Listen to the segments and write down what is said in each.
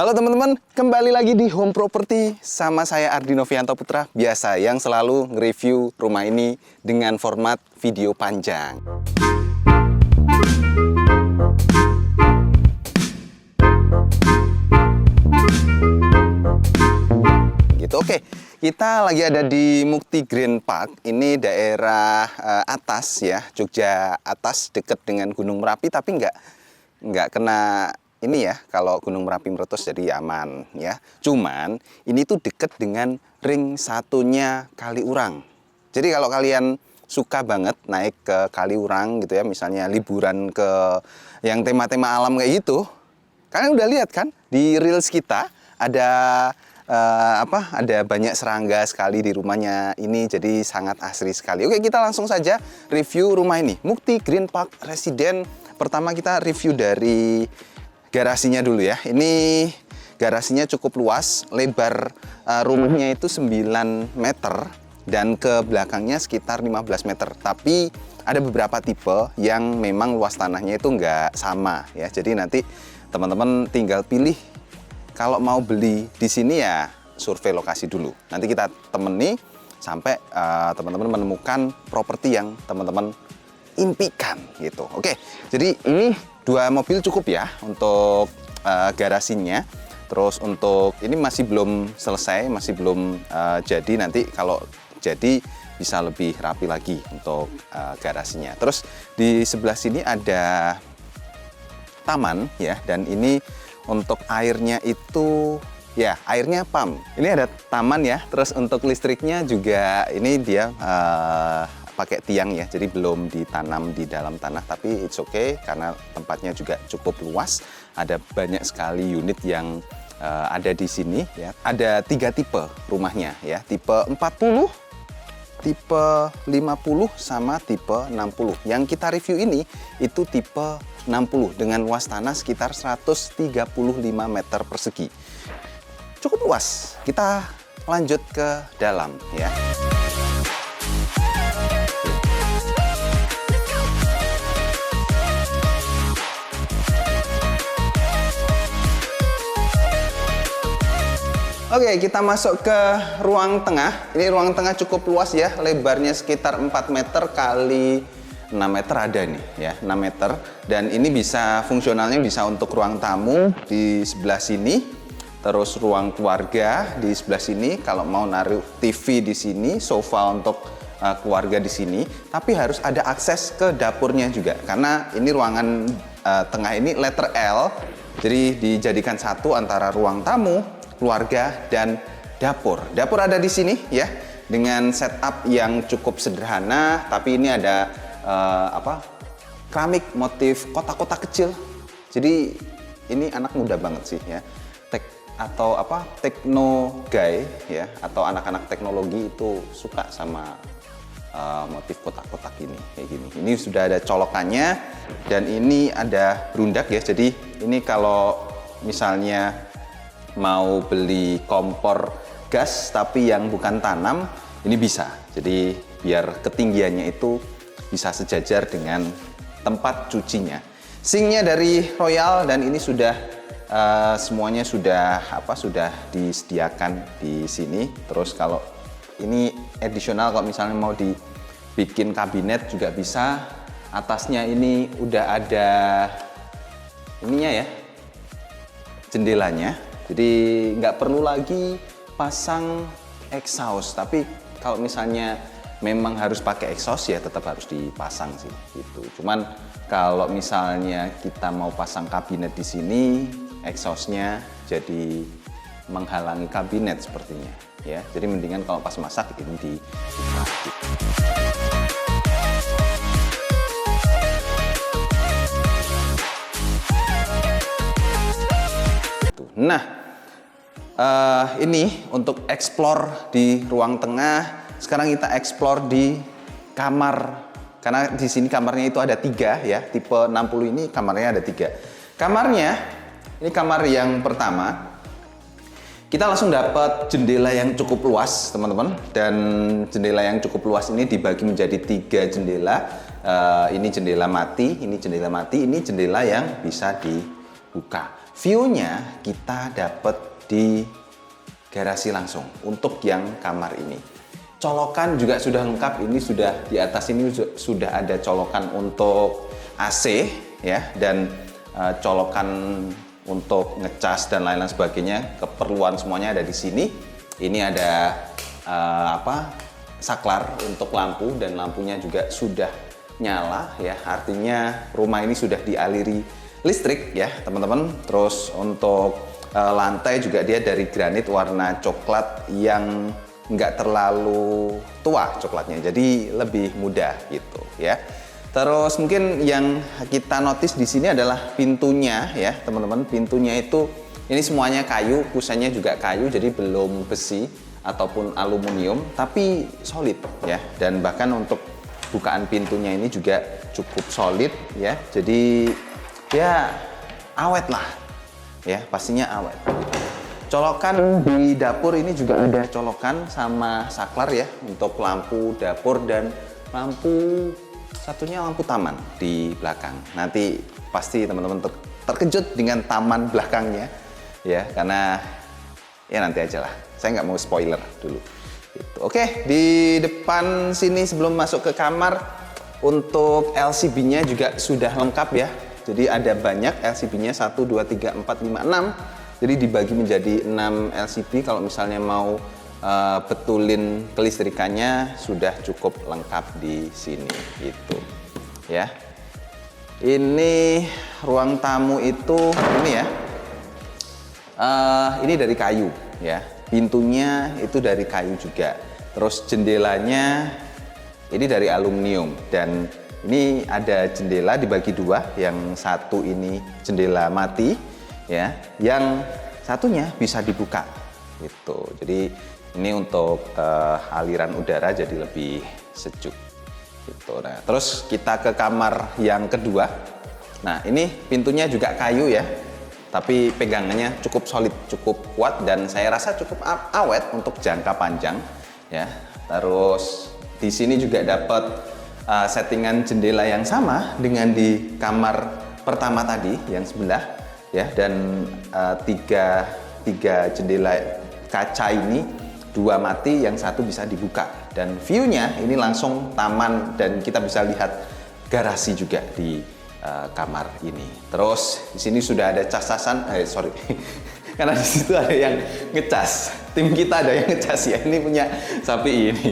Halo teman-teman, kembali lagi di Home Property sama saya Ardi Novianto Putra, biasa yang selalu nge-review rumah ini dengan format video panjang. Gitu, oke. Kita lagi ada di Mukti Green Park. Ini daerah atas ya, Jogja atas, deket dengan Gunung Merapi, tapi nggak kena ini ya, kalau Gunung Merapi meletus jadi aman ya. Cuman ini tuh deket dengan ring satunya Kaliurang. Jadi kalau kalian suka banget naik ke Kaliurang gitu ya, misalnya liburan ke yang tema-tema alam kayak gitu, kalian udah lihat kan di reels kita ada ada banyak serangga sekali di rumahnya ini, jadi sangat asri sekali. Oke, kita langsung saja review rumah ini, Mukti Green Park Residen. Pertama kita review dari garasinya dulu ya. Ini garasinya cukup luas, lebar rumahnya itu 9 meter dan ke belakangnya sekitar 15 meter. Tapi ada beberapa tipe yang memang luas tanahnya itu nggak sama ya. Jadi nanti teman-teman tinggal pilih, kalau mau beli di sini ya survei lokasi dulu. Nanti kita temani sampai teman-teman menemukan properti yang teman-teman impikan gitu. Oke, jadi ini 2 mobil cukup ya untuk garasinya. Terus untuk ini masih belum selesai, masih belum jadi. Nanti kalau jadi bisa lebih rapi lagi untuk garasinya. Terus di sebelah sini ada taman ya, dan ini untuk airnya itu ya airnya pump. Ini ada taman ya. Terus untuk listriknya juga ini dia pakai tiang ya, jadi belum ditanam di dalam tanah, tapi it's okay karena tempatnya juga cukup luas. Ada banyak sekali unit yang ada di sini ya. Ada 3 tipe rumahnya ya, tipe 40, tipe 50 sama tipe 60. Yang kita review ini itu tipe 60 dengan luas tanah sekitar 135 meter persegi. Cukup luas. Kita lanjut ke dalam ya. Oke, kita masuk ke ruang tengah. Ini ruang tengah cukup luas ya, lebarnya sekitar 4 meter kali 6 meter ada nih ya, 6 meter. Dan ini bisa fungsionalnya bisa untuk ruang tamu di sebelah sini, terus ruang keluarga di sebelah sini. Kalau mau naruh TV di sini, sofa untuk keluarga di sini. Tapi harus ada akses ke dapurnya juga, karena ini ruangan tengah ini letter L. Jadi dijadikan satu antara ruang tamu, keluarga, dan dapur. Dapur ada di sini ya, dengan setup yang cukup sederhana, tapi ini ada keramik motif kotak-kotak kecil. Jadi ini anak muda banget sih ya, techno guy ya, atau anak-anak teknologi itu suka sama motif kotak-kotak ini kayak gini. Ini sudah ada colokannya, dan ini ada berundak ya. Jadi ini kalau misalnya mau beli kompor gas tapi yang bukan tanam, ini bisa. Jadi biar ketinggiannya itu bisa sejajar dengan tempat cucinya. Sinknya dari Royal, dan ini sudah semuanya sudah disediakan di sini. Terus kalau ini additional, kalau misalnya mau dibikin kabinet juga bisa. Atasnya ini udah ada ininya ya, jendelanya. Jadi nggak perlu lagi pasang exhaust, tapi kalau misalnya memang harus pakai exhaust ya tetap harus dipasang sih gitu. Cuman kalau misalnya kita mau pasang kabinet di sini, exhaustnya jadi menghalangi kabinet sepertinya ya. Jadi mendingan kalau pas masak ini dibuka gitu. Nah, ini untuk explore di ruang tengah. Sekarang kita explore di kamar, karena di sini kamarnya itu ada 3 ya. Tipe 60 ini kamarnya ada 3. Kamarnya, ini kamar yang pertama. Kita langsung dapat jendela yang cukup luas, teman-teman. Dan jendela yang cukup luas ini dibagi menjadi 3 jendela. Ini jendela mati, ini jendela mati, ini jendela yang bisa dibuka. view-nya kita dapat di garasi langsung untuk yang kamar ini. Colokan juga sudah lengkap, ini sudah di atas ini sudah ada colokan untuk AC ya, dan colokan untuk ngecas dan lain-lain sebagainya. Keperluan semuanya ada di sini. Ini ada saklar untuk lampu, dan lampunya juga sudah nyala ya, artinya rumah ini sudah dialiri listrik ya teman-teman. Terus untuk lantai juga dia dari granit warna coklat yang nggak terlalu tua coklatnya, jadi lebih mudah gitu ya. Terus mungkin yang kita notice di sini adalah pintunya ya teman-teman. Pintunya itu ini semuanya kayu, kusennya juga kayu, jadi belum besi ataupun aluminium, tapi solid ya. Dan bahkan untuk bukaan pintunya ini juga cukup solid ya. Jadi ya awet lah ya, pastinya awet. Colokan di dapur ini juga ada colokan sama saklar ya untuk lampu dapur, dan lampu satunya lampu taman di belakang. Nanti pasti teman-teman terkejut dengan taman belakangnya ya, karena ya nanti aja lah, saya nggak mau spoiler dulu gitu. Oke, di depan sini sebelum masuk ke kamar, untuk LCB-nya juga sudah lengkap ya. Jadi ada banyak LCB-nya, 1, 2, 3, 4, 5, 6. Jadi dibagi menjadi 6 LCB. Kalau misalnya mau betulin kelistrikannya sudah cukup lengkap di sini gitu ya. Ini ruang tamu itu ini ya. Ini dari kayu ya. Pintunya itu dari kayu juga. Terus jendelanya ini dari aluminium, dan ini ada jendela dibagi dua. Yang satu ini jendela mati ya, yang satunya bisa dibuka gitu. Jadi ini untuk aliran udara jadi lebih sejuk gitu. Nah, terus kita ke kamar yang kedua. Nah, ini pintunya juga kayu ya, tapi pegangannya cukup solid, cukup kuat, dan saya rasa cukup awet untuk jangka panjang ya. Terus di sini juga dapat settingan jendela yang sama dengan di kamar pertama tadi yang sebelah ya, dan tiga jendela kaca ini, 2 mati, yang satu bisa dibuka, dan view-nya ini langsung taman, dan kita bisa lihat garasi juga di kamar ini. Terus di sini sudah ada cas-casan, karena di situ ada yang ngecas. Tim kita ada yang ngecas ya. Ini punya sapi ini.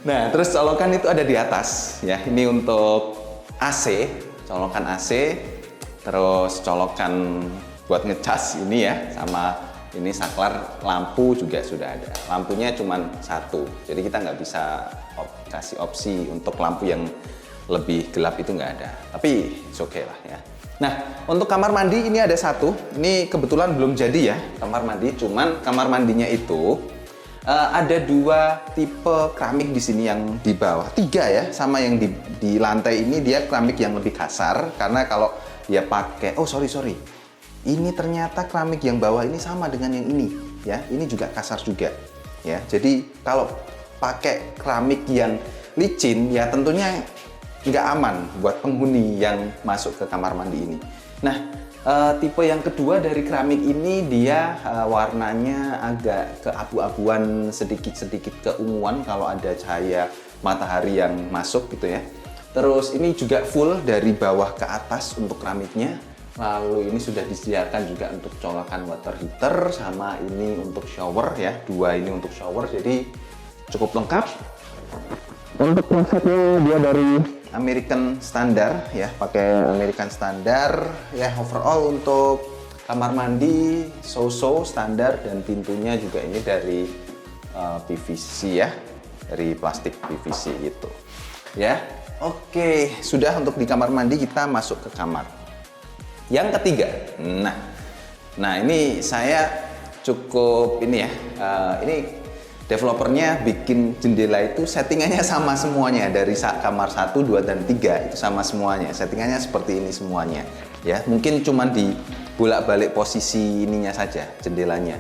Nah, terus colokan itu ada di atas ya. Ini untuk AC, colokan AC. Terus colokan buat ngecas ini ya, sama ini saklar lampu juga sudah ada. Lampunya cuma 1, jadi kita nggak bisa kasih opsi untuk lampu yang lebih gelap, itu nggak ada. Tapi it's okay lah ya. Nah, untuk kamar mandi ini ada 1. Ini kebetulan belum jadi ya kamar mandi. Cuman kamar mandinya itu ada 2 tipe keramik di sini, yang di bawah 3 ya, sama yang di lantai ini dia keramik yang lebih kasar, karena kalau dia pakai ini ternyata keramik yang bawah ini sama dengan yang ini ya. Ini juga kasar juga ya. Jadi kalau pakai keramik yang licin ya tentunya nggak aman buat penghuni yang masuk ke kamar mandi ini. Nah, tipe yang kedua dari keramik ini dia warnanya agak keabu-abuan, sedikit-sedikit keunguan kalau ada cahaya matahari yang masuk gitu ya. Terus ini juga full dari bawah ke atas untuk keramiknya. Lalu ini sudah disediakan juga untuk colokan water heater, sama ini untuk shower ya. 2 ini untuk shower, jadi cukup lengkap. Untuk klosetnya dia dari American Standard ya, pakai American Standard ya. Overall untuk kamar mandi so-so standar, dan pintunya juga ini dari PVC ya, dari plastik PVC gitu ya. Oke, sudah untuk di kamar mandi. Kita masuk ke kamar yang ketiga. Nah ini saya cukup ini ya, ini developernya bikin jendela itu settingannya sama semuanya, dari kamar 1, 2, dan 3 itu sama semuanya, settingannya seperti ini semuanya ya. Mungkin cuma di bolak-balik posisi ininya saja jendelanya,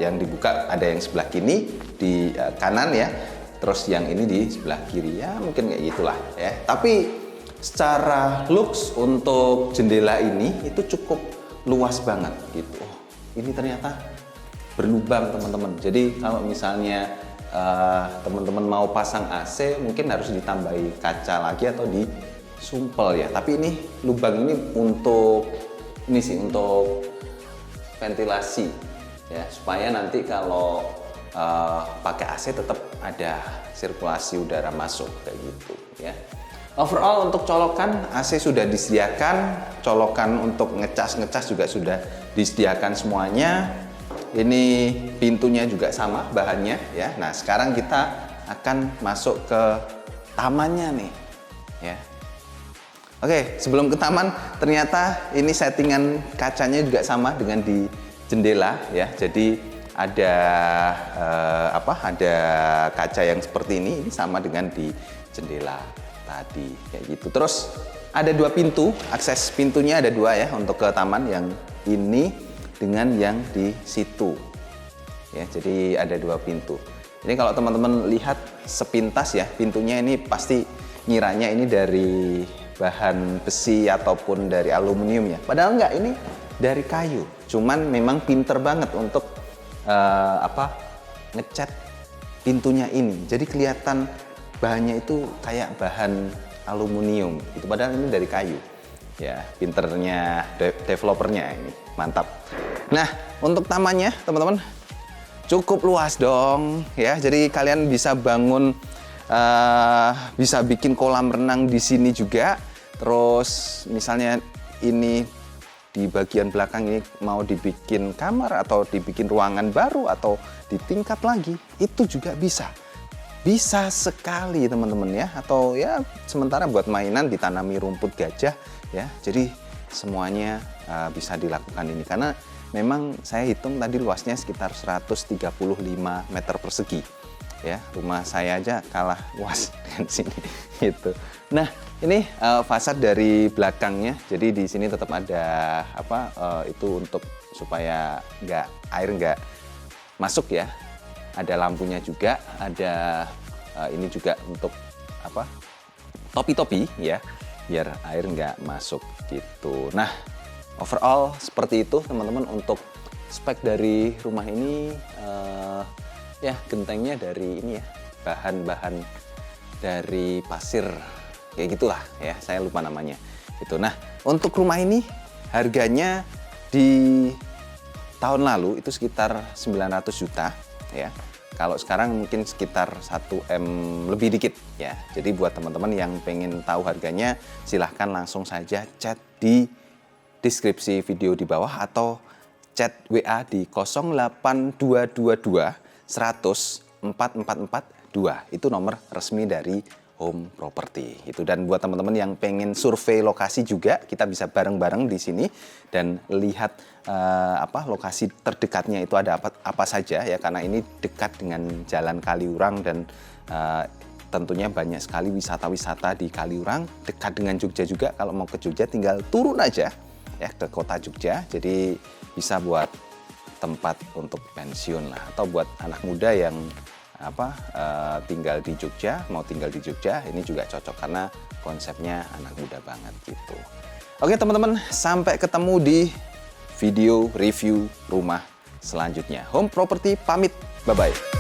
yang dibuka ada yang sebelah kiri di kanan ya, terus yang ini di sebelah kiri ya, mungkin kayak gitulah ya. Tapi secara looks untuk jendela ini itu cukup luas banget gitu. Oh, ini ternyata berlubang teman-teman. Jadi kalau misalnya teman-teman mau pasang AC mungkin harus ditambahi kaca lagi atau disumpel ya. Tapi ini lubang ini untuk ventilasi ya, supaya nanti kalau pakai AC tetap ada sirkulasi udara masuk kayak gitu ya. Overall untuk colokan AC sudah disediakan, colokan untuk ngecas juga sudah disediakan semuanya. Ini pintunya juga sama bahannya ya. Nah, sekarang kita akan masuk ke tamannya nih ya. Oke, sebelum ke taman ternyata ini settingan kacanya juga sama dengan di jendela ya. Jadi ada ada kaca yang seperti ini sama dengan di jendela tadi kayak gitu. Terus ada 2 pintu, akses pintunya ada 2 ya untuk ke taman, yang ini dengan yang di situ ya. Jadi ada 2 pintu. Ini kalau teman-teman lihat sepintas ya, pintunya ini pasti ngiranya ini dari bahan besi ataupun dari aluminium ya, padahal enggak, ini dari kayu. Cuman memang pinter banget untuk ngecat pintunya ini, jadi kelihatan bahannya itu kayak bahan aluminium itu, padahal ini dari kayu ya. Pinternya developernya ini mantap. Nah, untuk tamannya teman-teman cukup luas dong ya. Jadi kalian bisa bangun, bisa bikin kolam renang di sini juga. Terus misalnya ini di bagian belakang ini mau dibikin kamar atau dibikin ruangan baru atau ditingkat lagi, itu juga bisa. Bisa sekali teman-teman ya. Atau ya sementara buat mainan ditanami rumput gajah ya. Jadi semuanya bisa dilakukan ini, karena memang saya hitung tadi luasnya sekitar 135 meter persegi ya. Rumah saya aja kalah luas dengan sini gitu. Nah, ini fasad dari belakangnya. Jadi di sini tetap ada itu untuk supaya air nggak masuk ya. Ada lampunya juga, ada ini juga untuk topi-topi ya, biar air nggak masuk gitu. Nah, overall seperti itu teman-teman untuk spek dari rumah ini. Ya, gentengnya dari ini ya, bahan-bahan dari pasir kayak gitulah ya, saya lupa namanya itu. Nah, untuk rumah ini harganya di tahun lalu itu sekitar 900 juta ya. Kalau sekarang mungkin sekitar 1 M lebih dikit ya. Jadi buat teman-teman yang pengen tahu harganya, silahkan langsung saja chat di deskripsi video di bawah atau chat WA di 08222 100 4442. Itu nomor resmi dari Home Property itu. Dan buat teman-teman yang pengen survei lokasi juga, kita bisa bareng-bareng di sini dan lihat lokasi terdekatnya itu ada apa saja ya, karena ini dekat dengan Jalan Kaliurang dan tentunya banyak sekali wisata-wisata di Kaliurang, dekat dengan Jogja juga. Kalau mau ke Jogja tinggal turun aja ya ke kota Jogja. Jadi bisa buat tempat untuk pensiun lah, atau buat anak muda yang tinggal di Jogja, mau tinggal di Jogja, ini juga cocok karena konsepnya anak muda banget gitu. Oke teman-teman, sampai ketemu di video review rumah selanjutnya. Home Property pamit, bye-bye.